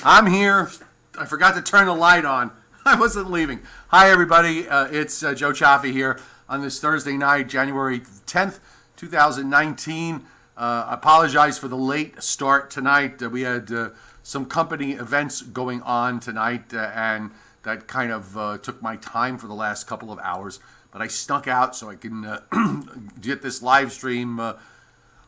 I'm here. I forgot to turn the light on. I wasn't leaving. Hi, everybody. It's Joe Chaffee here on this Thursday night, January 10th, 2019. Apologize for the late start tonight. We had some company events going on tonight, and that kind of took my time for the last couple of hours. But I snuck out so I can get this live stream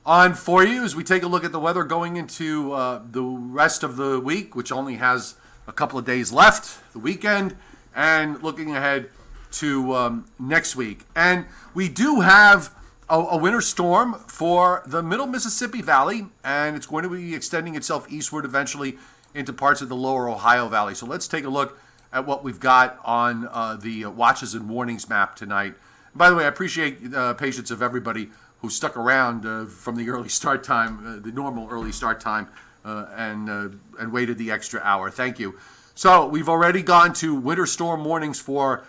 on for you as we take a look at the weather going into the rest of the week, which only has a couple of days left, the weekend, and looking ahead to next week. And we do have a winter storm for the middle Mississippi Valley, and it's going to be extending itself eastward eventually into parts of the lower Ohio Valley. So let's take a look at what we've got on the watches and warnings map tonight. And by the way, I appreciate the patience of everybody who stuck around from the early start time, the normal early start time, and waited the extra hour. Thank you. So we've already gone to winter storm warnings for,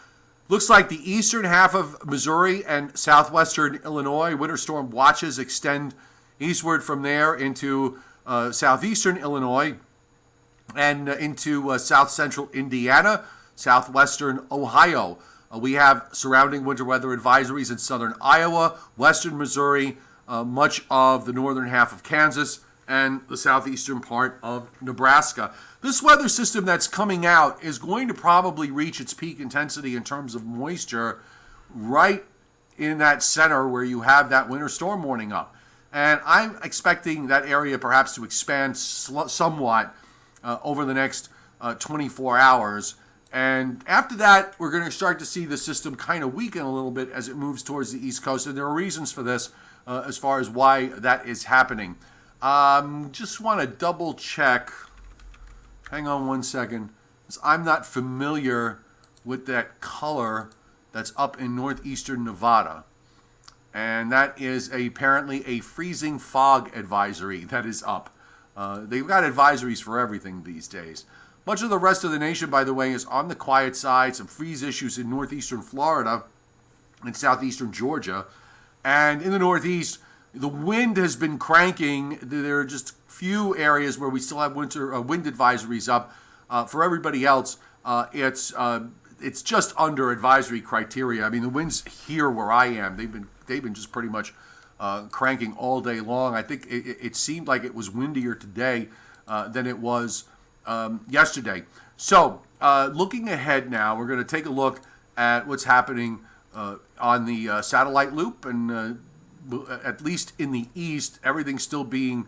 looks like the eastern half of Missouri and southwestern Illinois. Winter storm watches extend eastward from there into southeastern Illinois and into south central Indiana, southwestern Ohio. We have surrounding winter weather advisories in southern Iowa, western Missouri, much of the northern half of Kansas, and the southeastern part of Nebraska. This weather system that's coming out is going to probably reach its peak intensity in terms of moisture right in that center where you have that winter storm warning up. And I'm expecting that area perhaps to expand somewhat over the next 24 hours. And after that, we're going to start to see the system kind of weaken a little bit as it moves towards the East Coast. And there are reasons for this as far as why that is happening. Just want to double check. Hang on one second. I'm not familiar with that color that's up in northeastern Nevada. And that is apparently a freezing fog advisory that is up. They've got advisories for everything these days. Much of the rest of the nation, by the way, is on the quiet side. Some freeze issues in northeastern Florida and southeastern Georgia. And in the northeast, the wind has been cranking. There are just few areas where we still have winter wind advisories up. For everybody else, it's just under advisory criteria. I mean, the winds here where I am, they've been just pretty much cranking all day long. I think it seemed like it was windier today than it was yesterday. So looking ahead now, we're going to take a look at what's happening on the satellite loop, and at least in the east, everything's still being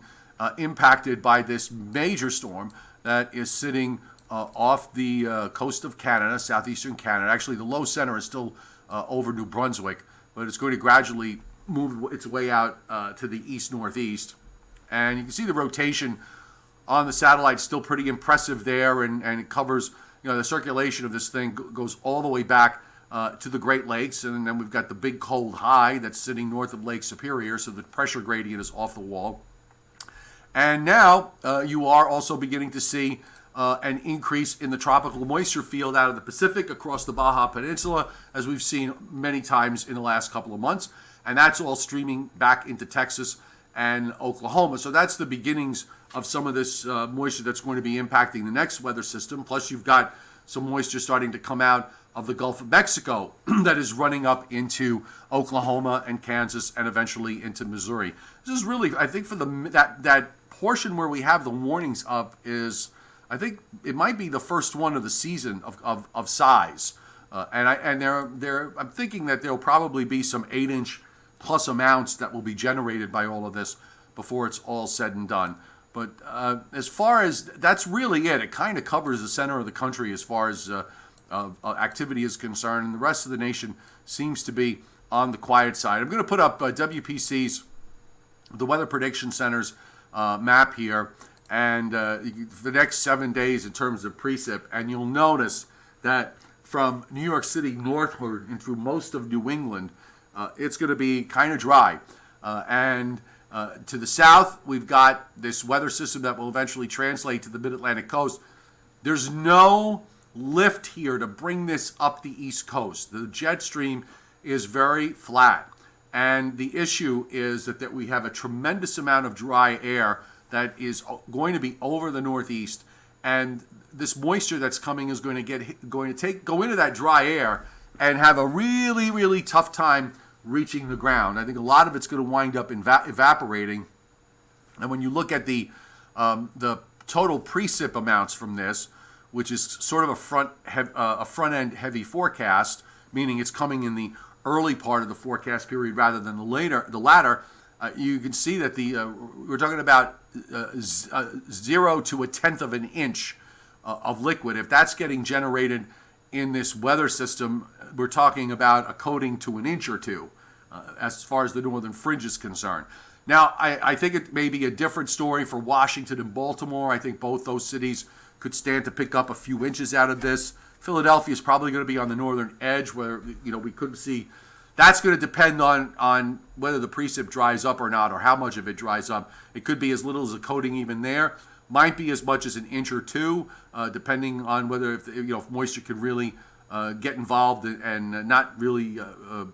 impacted by this major storm that is sitting off the coast of Canada, southeastern Canada. Actually, the low center is still over New Brunswick, but it's going to gradually move its way out to the east-northeast. And you can see the rotation on the satellite still pretty impressive there, and it covers, the circulation of this thing goes all the way back to the Great Lakes, and then we've got the big cold high that's sitting north of Lake Superior, so the pressure gradient is off the wall. And now you are also beginning to see an increase in the tropical moisture field out of the Pacific across the Baja Peninsula, as we've seen many times in the last couple of months, and that's all streaming back into Texas and Oklahoma. So that's the beginnings of some of this moisture that's going to be impacting the next weather system. Plus, you've got some moisture starting to come out of the Gulf of Mexico that is running up into Oklahoma and Kansas and eventually into Missouri. This is really, I think, for that portion where we have the warnings up is, I think it might be the first one of the season of size. I'm thinking that there'll probably be some 8-inch plus amounts that will be generated by all of this before it's all said and done. But as far as, that's really it. It kind of covers the center of the country as far as activity is concerned, and the rest of the nation seems to be on the quiet side. I'm going to put up WPC's, the Weather Prediction Center's map here, and the next 7 days in terms of precip, and you'll notice that from New York City northward and through most of New England, it's going to be kind of dry. And to the south, we've got this weather system that will eventually translate to the mid-Atlantic coast. There's no lift here to bring this up the East Coast. The jet stream is very flat. And the issue is that we have a tremendous amount of dry air that is going to be over the Northeast and this moisture that's coming is going to go into that dry air and have a really, really tough time reaching the ground. I think a lot of it's going to wind up evaporating. And when you look at the total precip amounts from this, which is sort of a front-end heavy forecast, meaning it's coming in the early part of the forecast period rather than the latter, you can see that we're talking about 0 to a tenth of an inch of liquid. If that's getting generated in this weather system, we're talking about a coating to an inch or two, as far as the northern fringe is concerned. Now, I think it may be a different story for Washington and Baltimore. I think both those cities could stand to pick up a few inches out of this. Philadelphia is probably going to be on the northern edge, where we could see. That's going to depend on whether the precip dries up or not, or how much of it dries up. It could be as little as a coating even there. Might be as much as an inch or two, depending on whether if moisture could really get involved and not really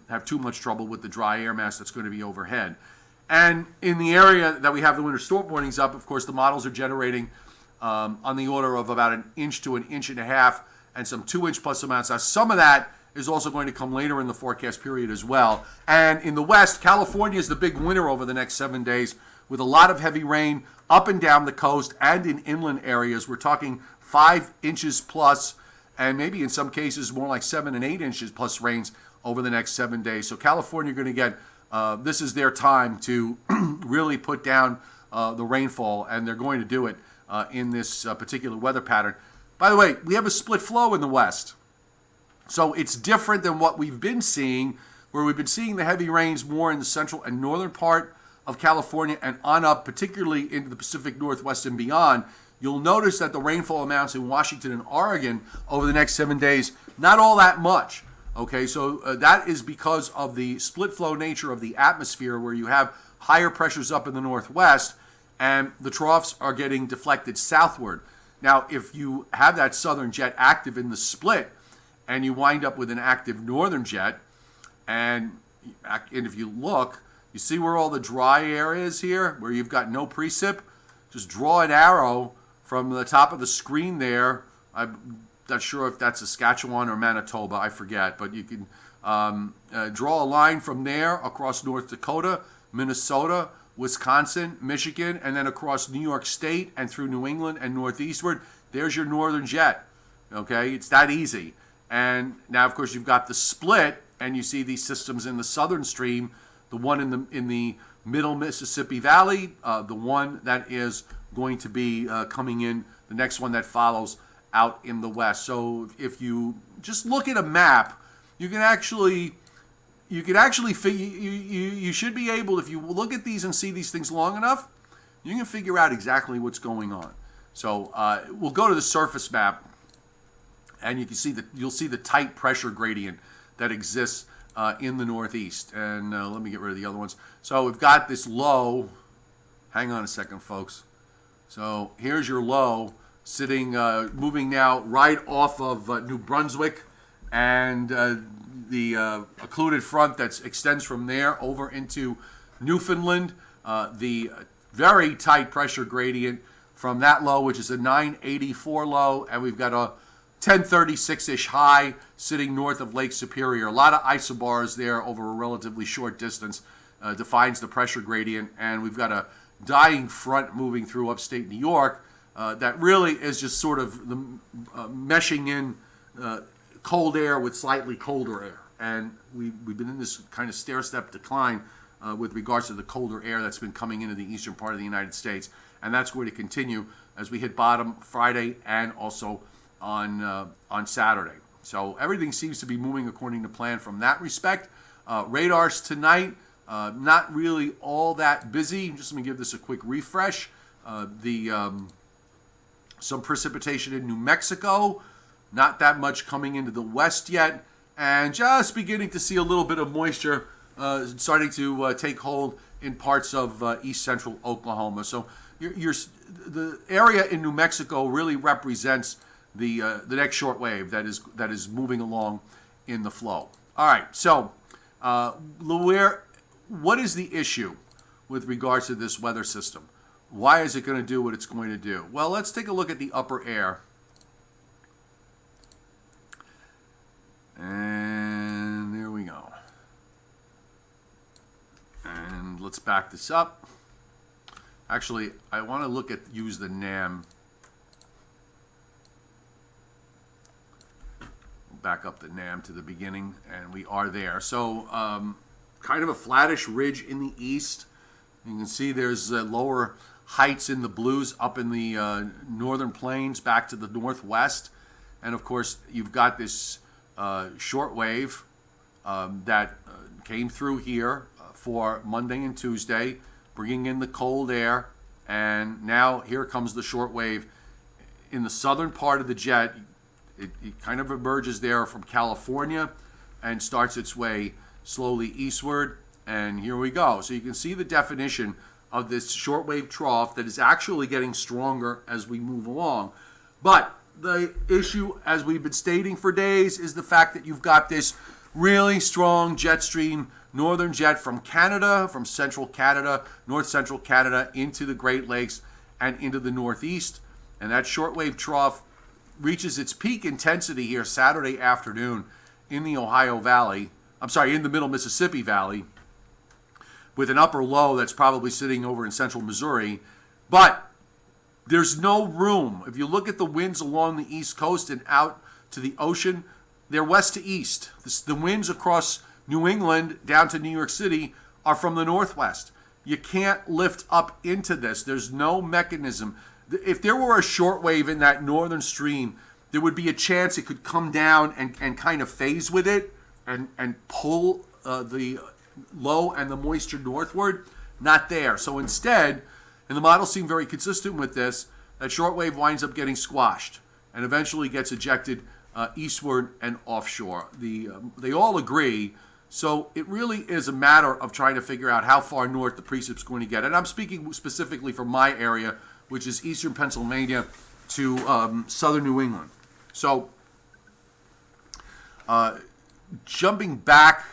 have too much trouble with the dry air mass that's going to be overhead. And in the area that we have the winter storm warnings up, of course, the models are generating on the order of about an inch to an inch and a half, and some 2-inch plus amounts. Now, some of that is also going to come later in the forecast period as well. And in the west, California is the big winner over the next 7 days, with a lot of heavy rain up and down the coast and in inland areas. We're talking 5 inches plus, and maybe in some cases more like 7 and 8 inches plus rains over the next 7 days. So California are going to get, this is their time to really put down the rainfall, and they're going to do it in this particular weather pattern. By the way, we have a split flow in the west. So it's different than what we've been seeing, where we've been seeing the heavy rains more in the central and northern part of California and on up, particularly into the Pacific Northwest and beyond. You'll notice that the rainfall amounts in Washington and Oregon over the next 7 days, not all that much. Okay, so that is because of the split flow nature of the atmosphere, where you have higher pressures up in the northwest and the troughs are getting deflected southward. Now, if you have that southern jet active in the split and you wind up with an active northern jet, and if you look, you see where all the dry area is here, where you've got no precip? Just draw an arrow from the top of the screen there. I'm not sure if that's Saskatchewan or Manitoba, I forget, but you can draw a line from there across North Dakota, Minnesota, Wisconsin, Michigan, and then across New York State and through New England and northeastward. There's your northern jet. Okay, it's that easy. And now, of course, you've got the split, and you see these systems in the southern stream, the one in the middle Mississippi Valley, the one that is going to be coming in, the next one that follows out in the west. So if you just look at a map, you can actually figure, you should be able, if you look at these and see these things long enough, you can figure out exactly what's going on. So we'll go to the surface map, and you'll see the tight pressure gradient that exists in the northeast. And let me get rid of the other ones. So we've got this low. Hang on a second, folks. So here's your low sitting, moving now right off of New Brunswick, and the occluded front that extends from there over into Newfoundland. The very tight pressure gradient from that low, which is a 984 low, and we've got a 1036-ish high sitting north of Lake Superior. A lot of isobars there over a relatively short distance defines the pressure gradient, and we've got a dying front moving through upstate New York that really is just sort of the meshing in cold air with slightly colder air. And we've been in this kind of stair-step decline with regards to the colder air that's been coming into the eastern part of the United States. And that's going to continue as we hit bottom Friday and also on Saturday. So everything seems to be moving according to plan from that respect. Radars tonight, not really all that busy. Just let me give this a quick refresh. Some precipitation in New Mexico, not that much coming into the west yet, and just beginning to see a little bit of moisture starting to take hold in parts of east central Oklahoma. So the area in New Mexico really represents the next short wave that is moving along in the flow. All right, so what is the issue with regards to this weather system? Why is it going to do what it's going to do? Well, let's take a look at the upper air. And there we go. And let's back this up. Actually, I want to use the NAM. Back up the NAM to the beginning, and we are there. So kind of a flattish ridge in the east. You can see there's lower heights in the blues up in the northern plains back to the northwest. And of course, you've got this short wave that came through here for Monday and Tuesday, bringing in the cold air. And now here comes the short wave in the southern part of the jet. It kind of emerges there from California and starts its way slowly eastward. And here we go. So you can see the definition of this shortwave trough that is actually getting stronger as we move along. But the issue, as we've been stating for days, is the fact that you've got this really strong jet stream, northern jet from Canada, from central Canada, north central Canada, into the Great Lakes and into the Northeast. And that shortwave trough reaches its peak intensity here Saturday afternoon in the in the middle Mississippi Valley, with an upper low that's probably sitting over in central Missouri. But there's no room. If you look at the winds along the East Coast and out to the ocean, they're west to east. The winds across New England down to New York City are from the northwest. You can't lift up into this. There's no mechanism. If there were a short wave in that northern stream, there would be a chance it could come down and kind of phase with it and pull the low and the moisture northward. Not there. So instead, and the models seem very consistent with this, that short wave winds up getting squashed and eventually gets ejected eastward and offshore. They all agree. So it really is a matter of trying to figure out how far north the precip's going to get. And I'm speaking specifically for my area, which is eastern Pennsylvania to southern New England. So jumping back,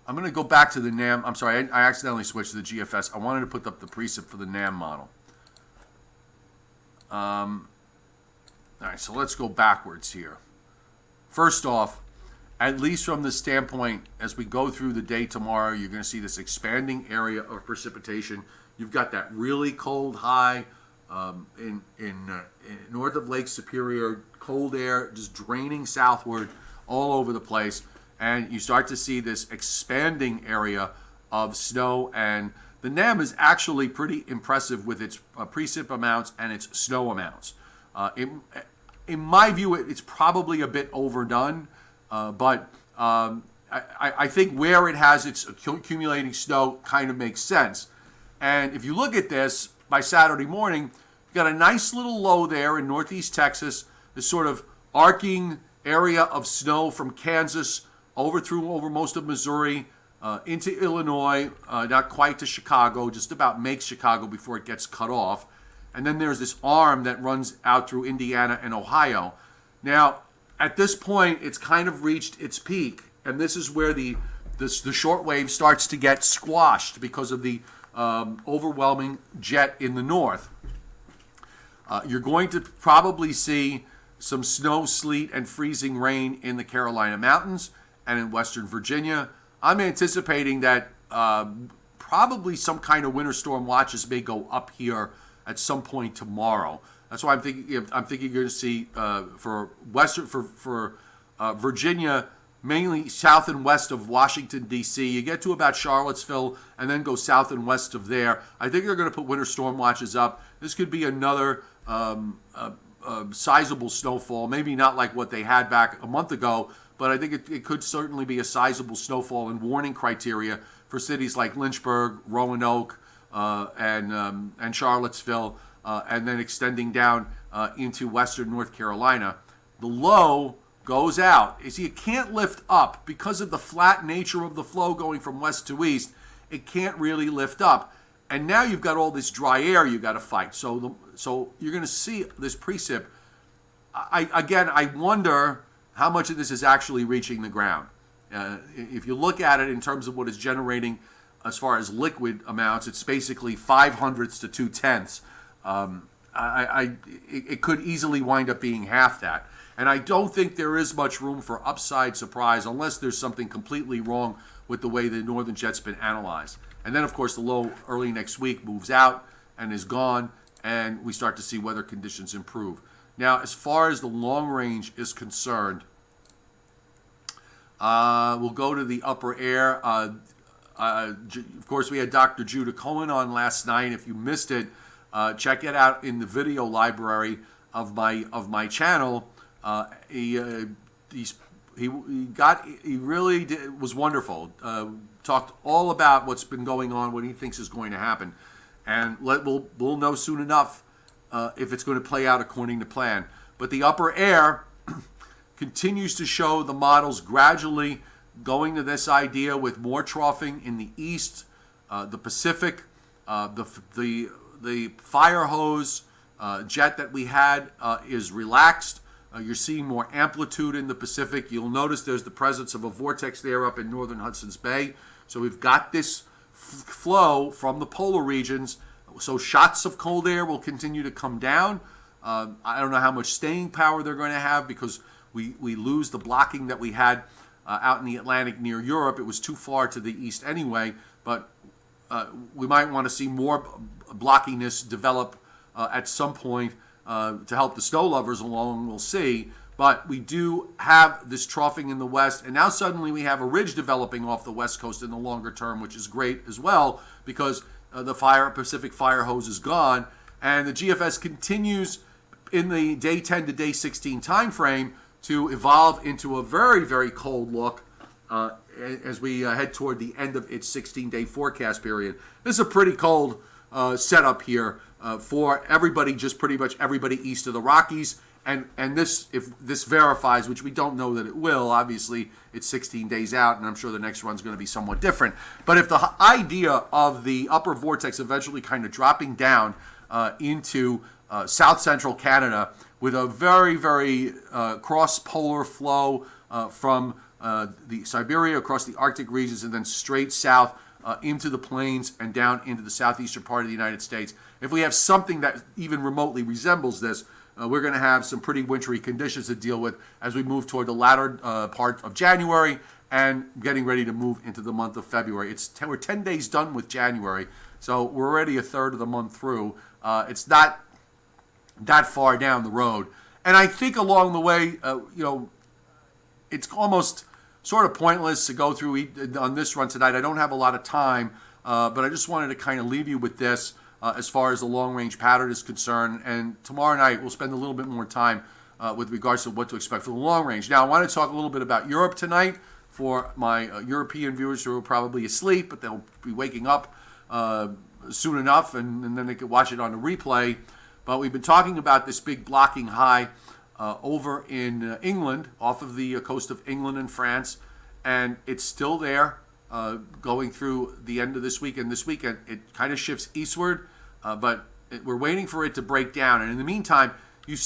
I'm going to go back to the NAM. I'm sorry, I accidentally switched to the GFS. I wanted to put up the Precip for the NAM model. All right, so let's go backwards here. First off, at least from the standpoint, as we go through the day tomorrow, you're going to see this expanding area of precipitation. You've got that really cold high in north of Lake Superior, cold air just draining southward all over the place. And you start to see this expanding area of snow. And the NAM is actually pretty impressive with its precip amounts and its snow amounts. In my view, it's probably a bit overdone. But I think where it has its accumulating snow kind of makes sense. And if you look at this, by Saturday morning, you've got a nice little low there in northeast Texas, this sort of arcing area of snow from Kansas over most of Missouri, into Illinois, not quite to Chicago, just about makes Chicago before it gets cut off. And then there's this arm that runs out through Indiana and Ohio. Now, at this point, it's kind of reached its peak, and this is where the short wave starts to get squashed because of the overwhelming jet in the north. You're going to probably see some snow, sleet, and freezing rain in the Carolina Mountains and in Western Virginia. I'm anticipating that probably some kind of winter storm watches may go up here at some point tomorrow. That's why I'm thinking you're going to see for Virginia, mainly south and west of Washington, D.C. You get to about Charlottesville and then go south and west of there. I think they're going to put winter storm watches up. This could be another sizable snowfall, maybe not like what they had back a month ago, but I think it could certainly be a sizable snowfall and warning criteria for cities like Lynchburg, Roanoke, and Charlottesville, and then extending down into western North Carolina. The low goes out. You see, it can't lift up because of the flat nature of the flow going from west to east. It can't really lift up. And now you've got all this dry air you've got to fight. So you're going to see this precip. I wonder how much of this is actually reaching the ground. If you look at it in terms of what is generating as far as liquid amounts, it's basically 0.05 to 0.2. It could easily wind up being half that. And I don't think there is much room for upside surprise unless there's something completely wrong with the way the northern jet's been analyzed. And then, of course, the low early next week moves out and is gone, and we start to see weather conditions improve. Now, as far as the long range is concerned, we'll go to the upper air. Of course, we had Dr. Judah Cohen on last night. If you missed it, check it out in the video library of my channel. He was wonderful. Talked all about what's been going on, what he thinks is going to happen, and we'll know soon enough if it's going to play out according to plan. But the upper air continues to show the models gradually going to this idea with more troughing in the east, the Pacific, the fire hose jet that we had is relaxed. You're seeing more amplitude in the Pacific. You'll notice there's the presence of a vortex there up in northern Hudson's Bay. So we've got this flow from the polar regions. So shots of cold air will continue to come down. I don't know how much staying power they're going to have because we lose the blocking that we had out in the Atlantic near Europe. It was too far to the east anyway, but we might want to see more blockiness develop at some point to help the snow lovers along, we'll see. But we do have this troughing in the west, and now suddenly we have a ridge developing off the west coast in the longer term, which is great as well because the Pacific fire hose is gone, and the GFS continues in the day 10 to day 16 time frame to evolve into a very, very cold look as we head toward the end of its 16-day forecast period. This is a pretty cold setup here for everybody, just pretty much everybody east of the Rockies. And this, if this verifies, which we don't know that it will, obviously it's 16 days out, and I'm sure the next run's going to be somewhat different. But if the idea of the upper vortex eventually kind of dropping down into south central Canada with a very, very cross-polar flow from the Siberia across the Arctic regions and then straight south into the plains and down into the southeastern part of the United States. If we have something that even remotely resembles this, we're going to have some pretty wintry conditions to deal with as we move toward the latter part of January and getting ready to move into the month of February. We're 10 days done with January, so we're already a third of the month through. It's not that far down the road. And I think along the way, it's almost sort of pointless to go through on this run tonight. I don't have a lot of time, but I just wanted to kind of leave you with this as far as the long-range pattern is concerned. And tomorrow night, we'll spend a little bit more time with regards to what to expect for the long range. Now, I want to talk a little bit about Europe tonight for my European viewers who are probably asleep, but they'll be waking up soon enough, and then they can watch it on the replay. But we've been talking about this big blocking high over in England, off of the coast of England and France, and it's still there going through the end of this week. And this weekend, it kind of shifts eastward, but we're waiting for it to break down. And in the meantime, you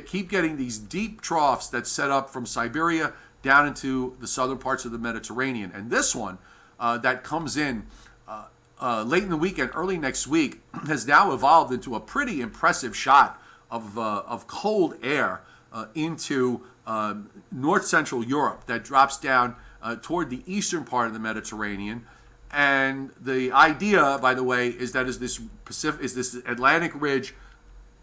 keep getting these deep troughs that set up from Siberia down into the southern parts of the Mediterranean. And this one that comes in late in the weekend, early next week, has now evolved into a pretty impressive shot of cold air into north central Europe that drops down toward the eastern part of the Mediterranean. And the idea, by the way, is that as this Atlantic ridge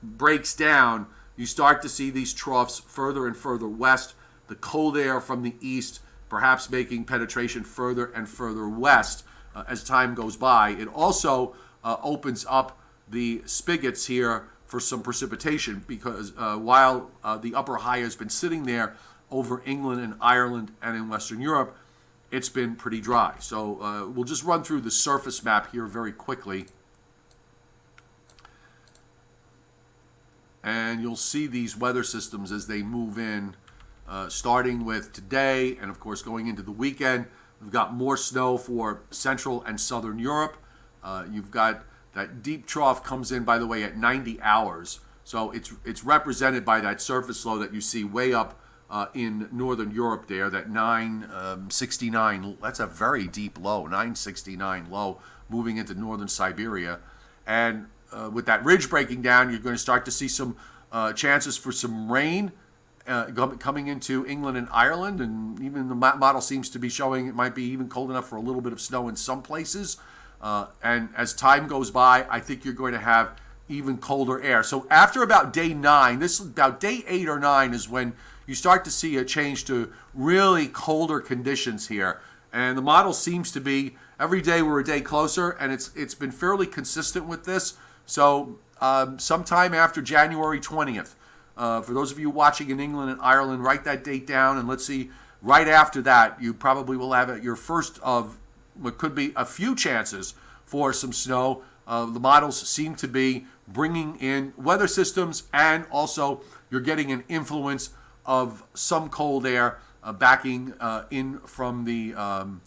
breaks down, you start to see these troughs further and further west, the cold air from the east perhaps making penetration further and further west as time goes by. It also opens up the spigots here for some precipitation because while the upper high has been sitting there over England and Ireland and in Western Europe, it's been pretty dry. So we'll just run through the surface map here very quickly. And you'll see these weather systems as they move in, starting with today and, of course, going into the weekend. We've got more snow for Central and Southern Europe. You've got that deep trough comes in, by the way, at 90 hours. So it's represented by that surface low that you see way up in northern Europe there, that 969, that's a very deep low, 969 low, moving into northern Siberia. And with that ridge breaking down, you're going to start to see some chances for some rain coming into England and Ireland, and even the model seems to be showing it might be even cold enough for a little bit of snow in some places. And as time goes by, I think you're going to have even colder air. So after about day 9, this is about day 8 or 9 is when you start to see a change to really colder conditions here. And the model seems to be every day we're a day closer, and it's been fairly consistent with this. So sometime after January 20th, for those of you watching in England and Ireland, write that date down, and let's see, right after that, you probably will have your first of what could be a few chances for some snow. The models seem to be bringing in weather systems, and also you're getting an influence of some cold air backing in from the, I'm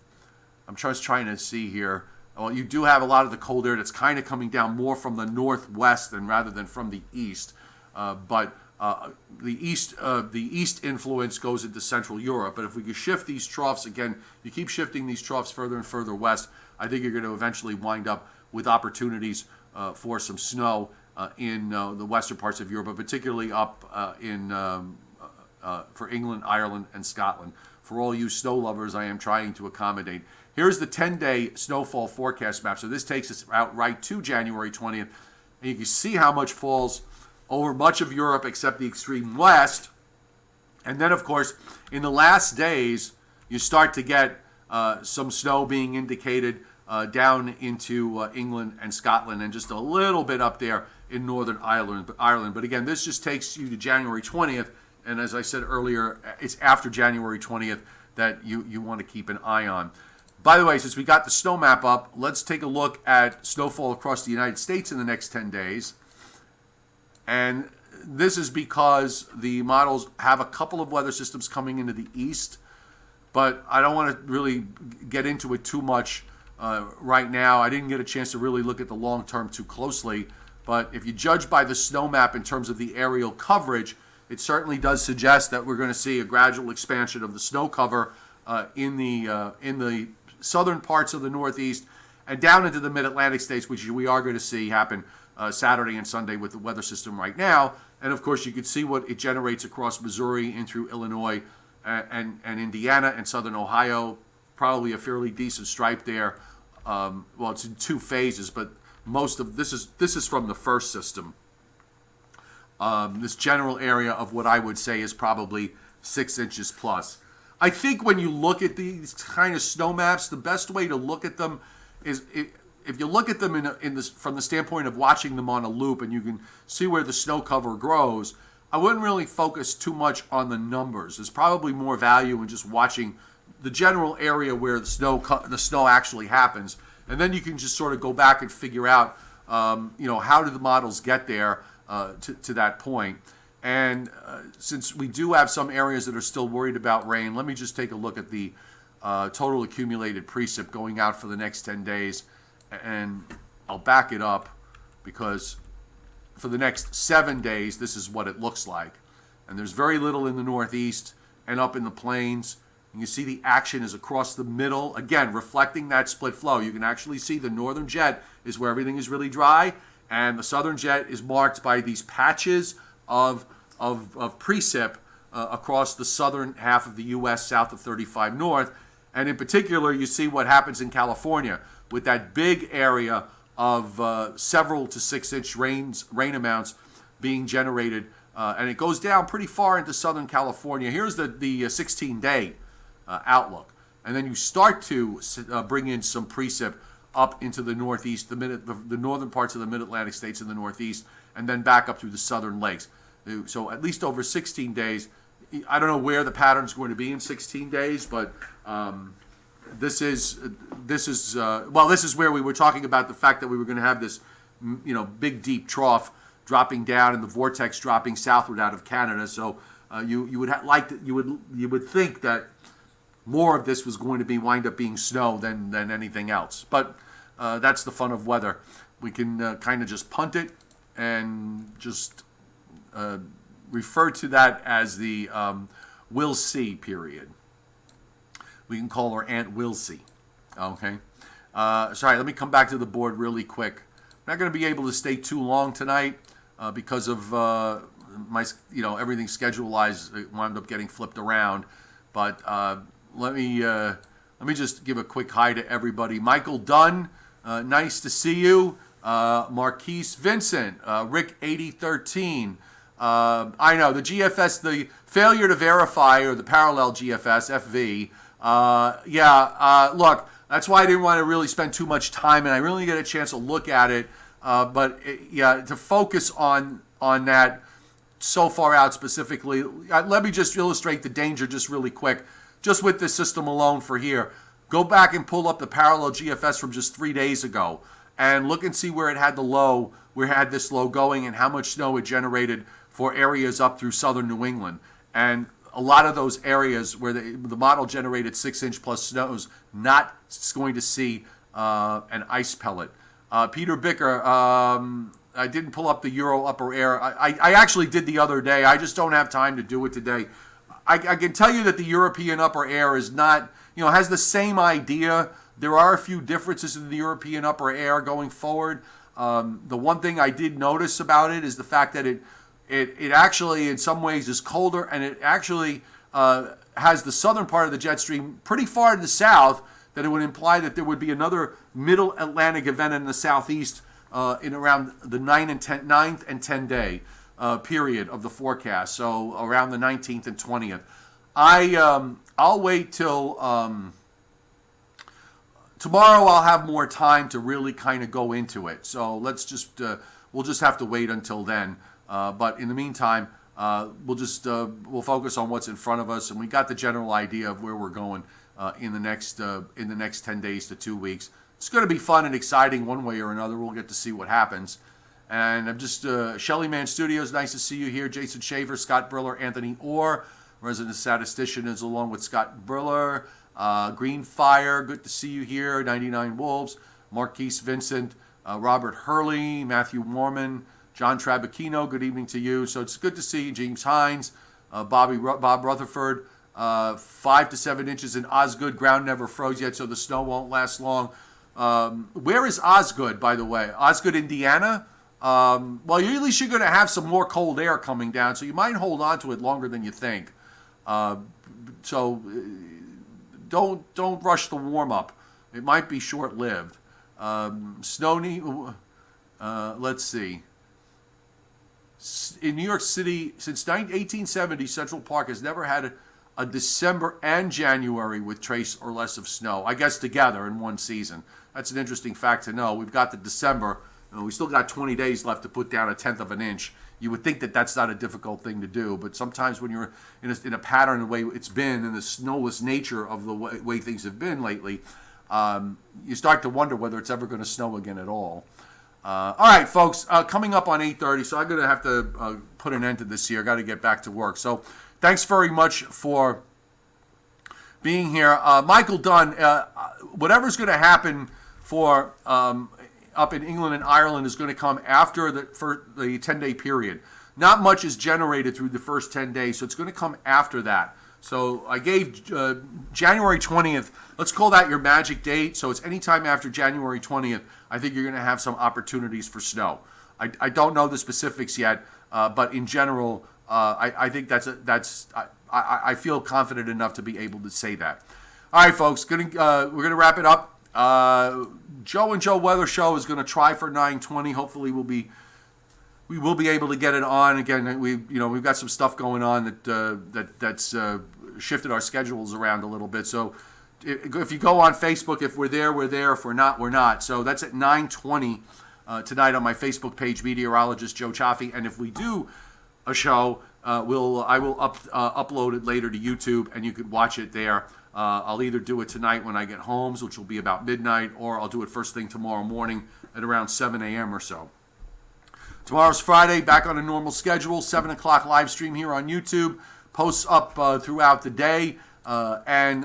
just trying to see here. Well, you do have a lot of the cold air that's kind of coming down more from the northwest rather than from the east. But the east influence goes into Central Europe. But if we could shift these troughs, again, you keep shifting these troughs further and further west, I think you're going to eventually wind up with opportunities for some snow in the western parts of Europe, but particularly up for England, Ireland, and Scotland. For all you snow lovers, I am trying to accommodate. Here's the 10-day snowfall forecast map. So this takes us out right to January 20th. And you can see how much falls over much of Europe except the extreme west. And then, of course, in the last days, you start to get some snow being indicated down into England and Scotland, and just a little bit up there in Northern Ireland. But again, this just takes you to January 20th. And as I said earlier, it's after January 20th that you want to keep an eye on. By the way, since we got the snow map up, let's take a look at snowfall across the United States in the next 10 days. And this is because the models have a couple of weather systems coming into the east, but I don't want to really get into it too much right now. I didn't get a chance to really look at the long term too closely, but if you judge by the snow map in terms of the aerial coverage, it certainly does suggest that we're going to see a gradual expansion of the snow cover in the southern parts of the Northeast and down into the mid-Atlantic states, which we are going to see happen Saturday and Sunday with the weather system right now. And of course, you can see what it generates across Missouri in through Illinois and Indiana and southern Ohio. Probably a fairly decent stripe there. Well, it's in 2 phases, but most of this is from the first system. This general area of what I would say is probably 6 inches plus. I think when you look at these kind of snow maps, the best way to look at them is if you look at them from the standpoint of watching them on a loop, and you can see where the snow cover grows. I wouldn't really focus too much on the numbers. There's probably more value in just watching the general area where the snow actually happens, and then you can just sort of go back and figure out, how do the models get there to that point. And since we do have some areas that are still worried about rain, let me just take a look at the total accumulated precip going out for the next 10 days. And I'll back it up because for the next 7 days, this is what it looks like. And there's very little in the Northeast and up in the plains. And you see the action is across the middle, again, reflecting that split flow. You can actually see the northern jet is where everything is really dry, and the southern jet is marked by these patches of precip across the southern half of the U.S. south of 35 north. And in particular, you see what happens in California with that big area of several to 6 inch rain amounts being generated. And it goes down pretty far into Southern California. Here's the 16-day outlook. And then you start to bring in some precip up into the Northeast, the northern parts of the mid-Atlantic states in the Northeast, and then back up through the southern lakes. So at least over 16 days, I don't know where the pattern's going to be in 16 days, but this is where we were talking about the fact that we were going to have this, big deep trough dropping down and the vortex dropping southward out of Canada. So you would think that more of this was going to wind up being snow than anything else. But that's the fun of weather. We can kind of just punt it and just refer to that as the Wilsey, period. We can call her Aunt Wilsey. Okay. Sorry, let me come back to the board really quick. I'm not going to be able to stay too long tonight because of my, everything schedule-wise wound up getting flipped around. But let me just give a quick hi to everybody. Michael Dunn, nice to see you. Marquise Vincent, Rick 8013. I know the GFS, the failure to verify, or the parallel GFS FV. Look, that's why I didn't want to really spend too much time, and I really didn't get a chance to look at it. To focus on that so far out specifically, let me just illustrate the danger just really quick, just with this system alone for here. Go back and pull up the parallel GFS from just 3 days ago, and look and see where it had the low, where it had this low going, and how much snow it generated for areas up through southern New England. And a lot of those areas where the model generated 6-inch plus snows, not going to see an ice pellet. Peter Bicker, I didn't pull up the Euro upper air. I actually did the other day. I just don't have time to do it today. I can tell you that the European upper air is not, has the same idea. There are a few differences in the European upper air going forward. The one thing I did notice about it is the fact that it actually in some ways is colder, and it actually has the southern part of the jet stream pretty far to the south, that it would imply that there would be another middle Atlantic event in the southeast in around the 9th and 10 day period of the forecast, so around the 19th and 20th. I'll wait till tomorrow. I'll have more time to really kind of go into it, so let's just we'll just have to wait until then. But in the meantime, we'll focus on what's in front of us, and we got the general idea of where we're going in the next 10 days to 2 weeks. It's going to be fun and exciting one way or another. We'll get to see what happens. And I'm just Shelly Man Studios. Nice to see you here. Jason Shaver, Scott Briller, Anthony Orr, resident statistician, is along with Scott Briller. Green Fire, good to see you here. 99 Wolves, Marquise Vincent, Robert Hurley, Matthew Mormon, John Trabacchino, good evening to you. So it's good to see you. James Hines, Bob Rutherford, 5 to 7 inches in Osgood. Ground never froze yet, so the snow won't last long. Where is Osgood, by the way? Osgood, Indiana? Well, at least you're going to have some more cold air coming down, so you might hold on to it longer than you think. So don't rush the warm-up. It might be short-lived. Let's see. In New York City, since 1870, Central Park has never had a December and January with trace or less of snow, I guess together in one season. That's an interesting fact to know. We've got the December, and we still got 20 days left to put down 1/10 of an inch. You would think that that's not a difficult thing to do, but sometimes when you're in a pattern the way it's been and the snowless nature of the way things have been lately, you start to wonder whether it's ever going to snow again at all. All right, folks, coming up on 8:30, so I'm going to have to put an end to this here. Got to get back to work. So thanks very much for being here. Michael Dunn, whatever's going to happen for up in England and Ireland is going to come after the 10-day period. Not much is generated through the first 10 days, so it's going to come after that. So I gave January 20th, let's call that your magic date. So it's anytime after January 20th, I think you're going to have some opportunities for snow. I don't know the specifics yet, but in general, I think I feel confident enough to be able to say that. All right, folks, we're going to wrap it up. Joe and Joe Weather Show is going to try for 9:20. Hopefully, we will be able to get it on again. We've got some stuff going on that's shifted our schedules around a little bit. So if you go on Facebook, if we're there, we're there. If we're not, we're not. So that's at 9:20 tonight on my Facebook page, Meteorologist Joe Chaffee. And if we do a show, I will upload it later to YouTube, and you can watch it there. I'll either do it tonight when I get home, which will be about midnight, or I'll do it first thing tomorrow morning at around 7 a.m. or so. Tomorrow's Friday, back on a normal schedule, 7 o'clock live stream here on YouTube. Posts up throughout the day. Again,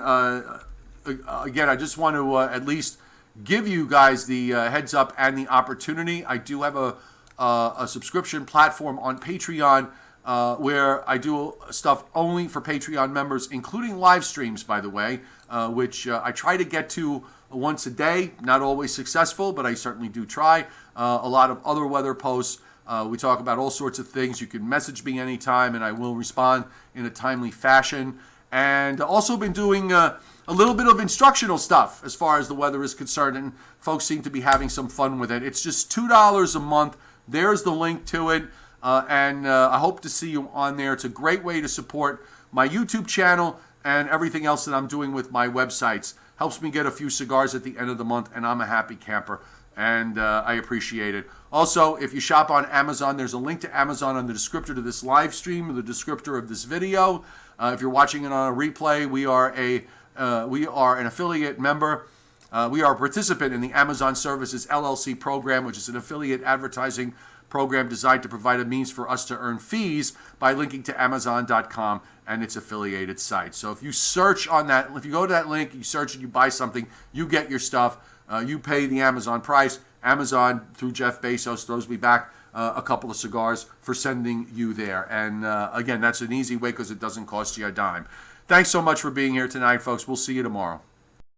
I just want to at least give you guys the heads up and the opportunity. I do have a subscription platform on Patreon where I do stuff only for Patreon members, including live streams, by the way, which I try to get to once a day. Not always successful, but I certainly do try. A lot of other weather posts. We talk about all sorts of things. You can message me anytime, and I will respond in a timely fashion. And also been doing a little bit of instructional stuff as far as the weather is concerned, and folks seem to be having some fun with it. It's just $2 a month. There's the link to it, and I hope to see you on there. It's a great way to support my YouTube channel and everything else that I'm doing with my websites. Helps me get a few cigars at the end of the month, and I'm a happy camper, and I appreciate it. Also, if you shop on Amazon, there's a link to Amazon on the descriptor to this live stream, or the descriptor of this video. If you're watching it on a replay, we are an affiliate member. We are a participant in the Amazon Services LLC program, which is an affiliate advertising program designed to provide a means for us to earn fees by linking to Amazon.com and its affiliated sites. So if you search on that, if you go to that link, you search and you buy something, you get your stuff. You pay the Amazon price. Amazon, through Jeff Bezos, throws me back a couple of cigars for sending you there. And again, that's an easy way because it doesn't cost you a dime. Thanks so much for being here tonight, folks. We'll see you tomorrow.